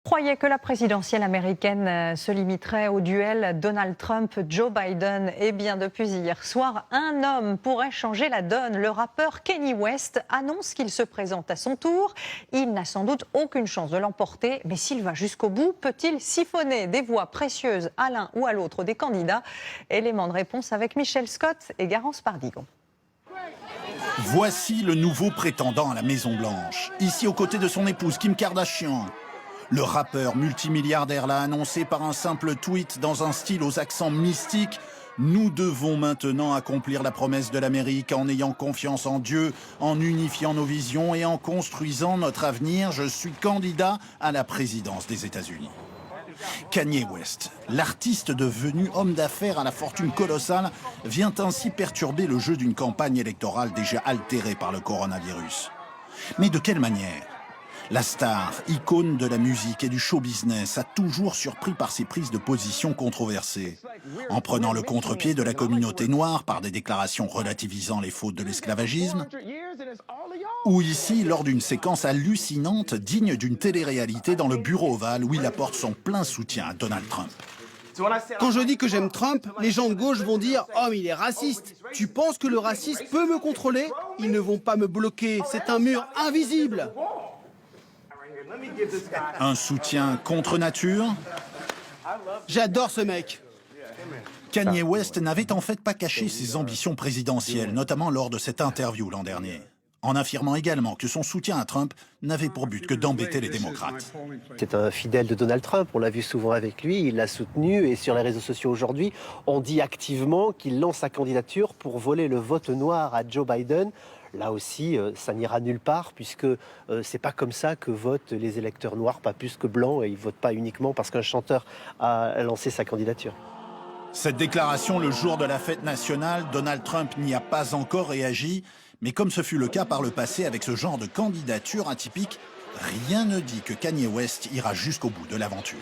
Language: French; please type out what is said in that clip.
Croyez que la présidentielle américaine se limiterait au duel Donald Trump-Joe Biden. Eh bien, depuis hier soir, un homme pourrait changer la donne. Le rappeur Kanye West annonce qu'il se présente à son tour. Il n'a sans doute aucune chance de l'emporter, mais s'il va jusqu'au bout, peut-il siphonner des voix précieuses à l'un ou à l'autre des candidats? Élément de réponse avec Michel Scott et Garance Pardigon. Voici le nouveau prétendant à la Maison-Blanche. Ici, aux côtés de son épouse Kim Kardashian. Le rappeur multimilliardaire l'a annoncé par un simple tweet dans un style aux accents mystiques. Nous devons maintenant accomplir la promesse de l'Amérique en ayant confiance en Dieu, en unifiant nos visions et en construisant notre avenir. Je suis candidat à la présidence des États-Unis. Kanye West, l'artiste devenu homme d'affaires à la fortune colossale, vient ainsi perturber le jeu d'une campagne électorale déjà altérée par le coronavirus. Mais de quelle manière ? La star, icône de la musique et du show business, a toujours surpris par ses prises de position controversées. En prenant le contre-pied de la communauté noire par des déclarations relativisant les fautes de l'esclavagisme, ou ici lors d'une séquence hallucinante digne d'une télé-réalité dans le bureau ovale où il apporte son plein soutien à Donald Trump. Quand je dis que j'aime Trump, les gens de gauche vont dire « Oh, mais il est raciste !» Tu penses que le racisme peut me contrôler? Ils ne vont pas me bloquer, c'est un mur invisible. Un soutien contre nature? J'adore ce mec. Kanye West n'avait en fait pas caché ses ambitions présidentielles, notamment lors de cette interview l'an dernier, en affirmant également que son soutien à Trump n'avait pour but que d'embêter les démocrates. C'est un fidèle de Donald Trump, on l'a vu souvent avec lui, il l'a soutenu et sur les réseaux sociaux aujourd'hui, on dit activement qu'il lance sa candidature pour voler le vote noir à Joe Biden. Là aussi, ça n'ira nulle part puisque c'est pas comme ça que votent les électeurs noirs, pas plus que blancs, et ils votent pas uniquement parce qu'un chanteur a lancé sa candidature. Cette déclaration le jour de la fête nationale, Donald Trump n'y a pas encore réagi, mais comme ce fut le cas par le passé avec ce genre de candidature atypique, rien ne dit que Kanye West ira jusqu'au bout de l'aventure.